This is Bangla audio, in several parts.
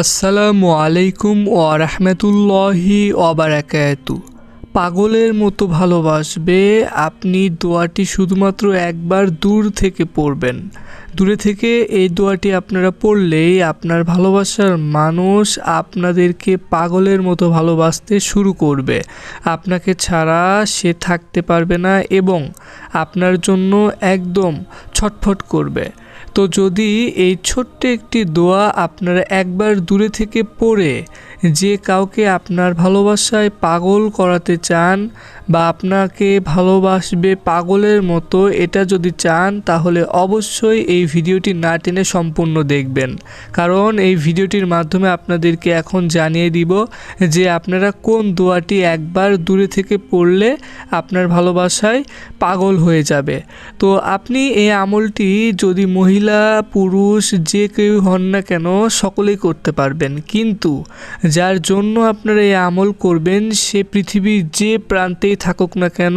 আসসালামু আলাইকুম ওয়া রাহমাতুল্লাহি ওয়া বারাকাতু। পাগলের মতো ভালোবাসবে আপনি দোয়াটি শুধুমাত্র একবার দূর থেকে পড়বেন। দূরে থেকে এই দোয়াটি আপনারা পড়লেই আপনার ভালোবাসার মানুষ আপনাদেরকে পাগলের মতো ভালোবাসতে শুরু করবে। আপনাকে ছাড়া সে থাকতে পারবে না এবং আপনার জন্য একদম ছটফট করবে। তো যদি এই ছোট্ট একটি দোয়া আপনারা একবার দূরে থেকে পড়ে যে কাউকে আপনার ভালোবাসায় পাগল করাতে চান বা আপনাকে ভালোবাসবে পাগলের মতো এটা যদি চান, তাহলে অবশ্যই এই ভিডিওটি না টেনে সম্পূর্ণ দেখবেন। কারণ এই ভিডিওটির মাধ্যমে আপনাদেরকে এখন জানিয়ে দিব যে আপনারা কোন দোয়াটি একবার দূরে থেকে পড়লে আপনার ভালোবাসায় পাগল হয়ে যাবে। তো আপনি এই আমলটি যদি মহিলা পুরুষ যে কেউ হন না কেন সকলেই করতে পারবেন, কিন্তু যার জন্য আপনারা এই আমল করবেন সে পৃথিবীর যে প্রান্তেই থাকুক না কেন,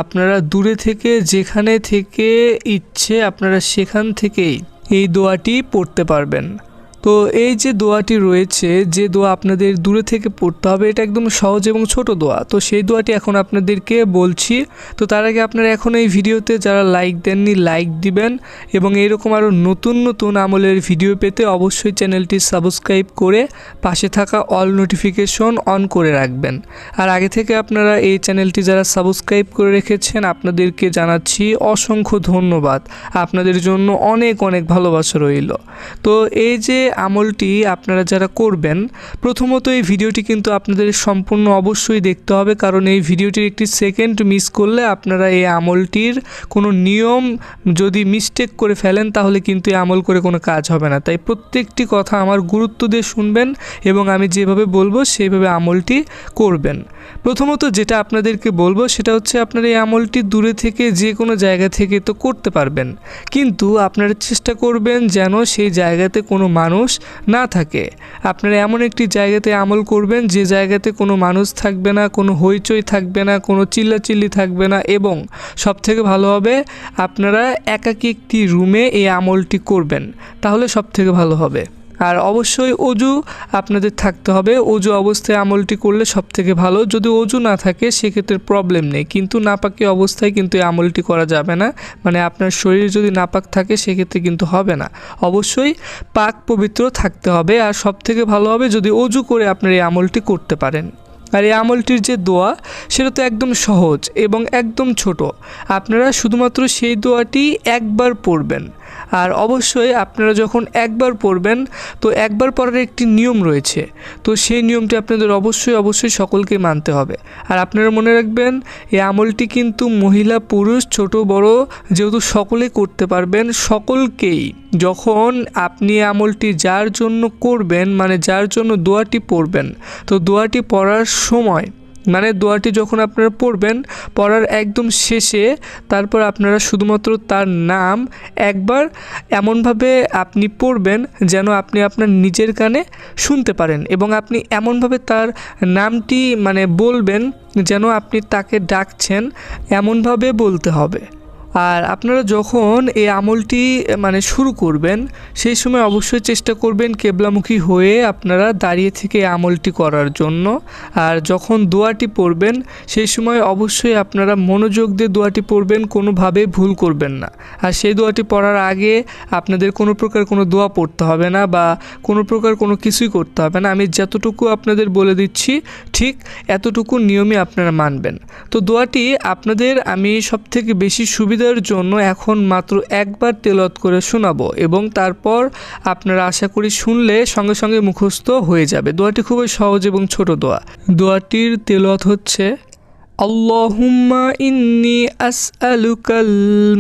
আপনারা দূরে থেকে যেখানে থেকে ইচ্ছে আপনারা সেখান থেকেই এই দোয়াটি পড়তে পারবেন। তো এই যে দোয়াটি রয়েছে, যে দোয়া আপনাদের দূরে থেকে পড়তে হবে, এটা একদম সহজ এবং ছোট দোয়া। তো সেই দোয়াটি এখন আপনাদেরকে বলছি। তো তার আগে আপনারা এখন এই ভিডিওতে যারা লাইক দেননি লাইক দিবেন এবং এরকম আরও নতুন নতুন আমলের ভিডিও পেতে অবশ্যই চ্যানেলটি সাবস্ক্রাইব করে পাশে থাকা অল নোটিফিকেশন অন করে রাখবেন। আর আগে থেকে আপনারা এই চ্যানেলটি যারা সাবস্ক্রাইব করে রেখেছেন আপনাদেরকে জানাচ্ছি অসংখ্য ধন্যবাদ। আপনাদের জন্য অনেক অনেক ভালোবাসা রইল। তো এই যে আমলটি আপনারা যারা করবেন, প্রথমত এই ভিডিওটি কিন্তু আপনাদের সম্পূর্ণ অবশ্যই দেখতে হবে, কারণ এই ভিডিওটির একটি সেকেন্ড মিস করলে আপনারা এই আমলটির কোনো নিয়ম যদি মিস্টেক করে ফেলেন তাহলে কিন্তু এই আমল করে কোনো কাজ হবে না। তাই প্রত্যেকটি কথা আমার গুরুত্ব দিয়ে শুনবেন এবং আমি যেভাবে বলবো সেইভাবে আমলটি করবেন। প্রথমত যেটা আপনাদেরকে বলবো সেটা হচ্ছে আপনারা এই আমলটি দূরে থেকে যে কোনো জায়গা থেকে তো করতে পারবেন, কিন্তু আপনারা চেষ্টা করবেন যেন সেই জায়গাতে কোনো মানুষ না থাকে। আপনারা এমন একটি জায়গাতে আমল করবেন যে জায়গাতে কোনো মানুষ থাকবে না, কোনো হইচই থাকবে না, কোনো চিল্লাচিল্লি থাকবে না এবং সবথেকে ভালো হবে আপনারা একাকী একটি রুমে এই আমলটি করবেন, তাহলে সবথেকে ভালো হবে। আর অবশ্যই অজু আপনাদের থাকতে হবে। অজু অবস্থায় আমলটি করলে সবথেকে ভালো। যদি অজু না থাকে সেক্ষেত্রে প্রবলেম নেই, কিন্তু নাপাকি অবস্থায় কিন্তু এই আমলটি করা যাবে না। মানে আপনার শরীর যদি নাপাক থাকে সেক্ষেত্রে কিন্তু হবে না। অবশ্যই পাক পবিত্র থাকতে হবে। আর সবথেকে ভালো হবে যদি অজু করে আপনার এই আমলটি করতে পারেন। আর এই আমলটির যে দোয়া সেটা তো একদম সহজ এবং একদম ছোট। আপনারা শুধুমাত্র সেই দোয়াটি একবার পড়বেন। আর অবশ্যই আপনারা যখন একবার পড়বেন তো একবার পড়ার একটি নিয়ম রয়েছে, তো সেই নিয়মটি আপনাদের অবশ্যই সকলকে মানতে হবে। আর আপনারা মনে রাখবেন এই আমলটি কিন্তু মহিলা পুরুষ ছোট বড় যেহেতু সকলেই করতে পারবেন, সকলকেই যখন আপনি আমলটি যার জন্য করবেন, মানে যার জন্য দোয়াটি পড়বেন, তো দোয়াটি পড়ার সময় মানে দোয়াটি যখন আপনারা পড়বেন পড়ার একদম শেষে তারপর আপনারা শুধুমাত্র তার নাম একবার এমনভাবে আপনি পড়বেন যেন আপনি আপনার নিজের কানে শুনতে পারেন এবং আপনি এমনভাবে তার নামটি মানে বলবেন যেন আপনি তাকে ডাকছেন, এমনভাবে বলতে হবে। আর আপনারা যখন এই আমলটি মানে শুরু করবেন সেই সময় অবশ্যই চেষ্টা করবেন কেবলামুখী হয়ে আপনারা দাঁড়িয়ে থেকে এই আমলটি করার জন্য। আর যখন দোয়াটি পড়বেন সেই সময় অবশ্যই আপনারা মনোযোগ দিয়ে দোয়াটি পড়বেন, কোনোভাবে ভুল করবেন না। আর সেই দোয়াটি পড়ার আগে আপনাদের কোনো প্রকার কোনো দোয়া পড়তে হবে না বা কোনো প্রকার কোনো কিছুই করতে হবে না। আমি যতটুকু আপনাদের বলে দিচ্ছি ঠিক এতটুকু নিয়মই আপনারা মানবেন। তো দোয়াটি আপনাদের আমি সবথেকে বেশি সুবিধার জন্য এখন মাত্র একবার তেলাওয়াত করে শোনাবো এবং তারপর আপনারা আশা করি শুনলে সঙ্গে সঙ্গে মুখস্থ হয়ে যাবে। দোয়াটি খুবই সহজ এবং ছোট দোয়া। দোয়াটির তেলাওয়াত হচ্ছে আল্লাহুম্মা ইন্নী আসআলুকাল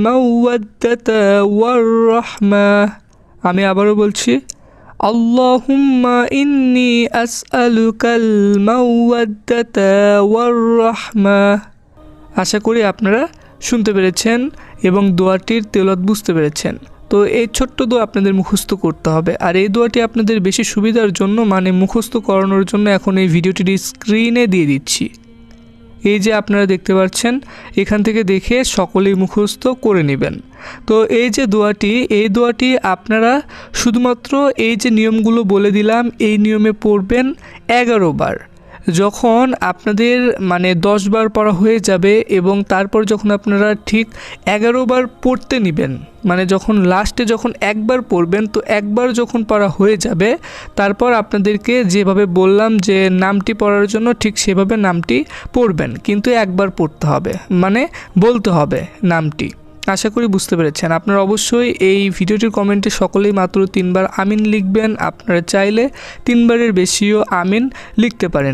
মাওয়াদ্দাতা ওয়ার রাহমাহ। আমি আবারও বলছি আল্লাহুম্মা ইন্নী আসআলুকাল মাওয়াদ্দাতা ওয়ার রাহমাহ। আশা করি আপনারা শুনতে পেরেছেন এবং দোয়াটির তেলাওয়াত বুঝতে পেরেছেন। তো এই ছোট্ট দোয়া আপনাদের মুখস্থ করতে হবে। আর এই দোয়াটি আপনাদের বেশি সুবিধার জন্য মানে মুখস্থ করানোর জন্য এখন এই ভিডিওটির স্ক্রিনে দিয়ে দিচ্ছি। এই যে আপনারা দেখতে পাচ্ছেন, এখান থেকে দেখে সকলেই মুখস্থ করে নেবেন। তো এই যে দোয়াটি, এই দোয়াটি আপনারা শুধুমাত্র এই যে নিয়মগুলো বলে দিলাম এই নিয়মে পড়বেন 11 বার। যখন আপনাদের 10 বার পড়া হয়ে যাবে এবং তারপর যখন আপনারা ঠিক 11 বার পড়তে নেবেন, যখন লাস্টে যখন একবার পড়বেন, তো একবার যখন পড়া হয়ে যাবে তারপর আপনাদেরকে যেভাবে বললাম যে নামটি পড়ার জন্য ঠিক সেভাবে নামটি পড়বেন, কিন্তু একবার পড়তে হবে, বলতে হবে নামটি। আশা করি বুঝতে পেরেছেন। আপনারা অবশ্যই এই ভিডিওটির কমেন্টে সকলেই মাত্র 3 বার আমিন লিখবেন। আপনারা চাইলে 3 বারের বেশিও আমিন লিখতে পারেন।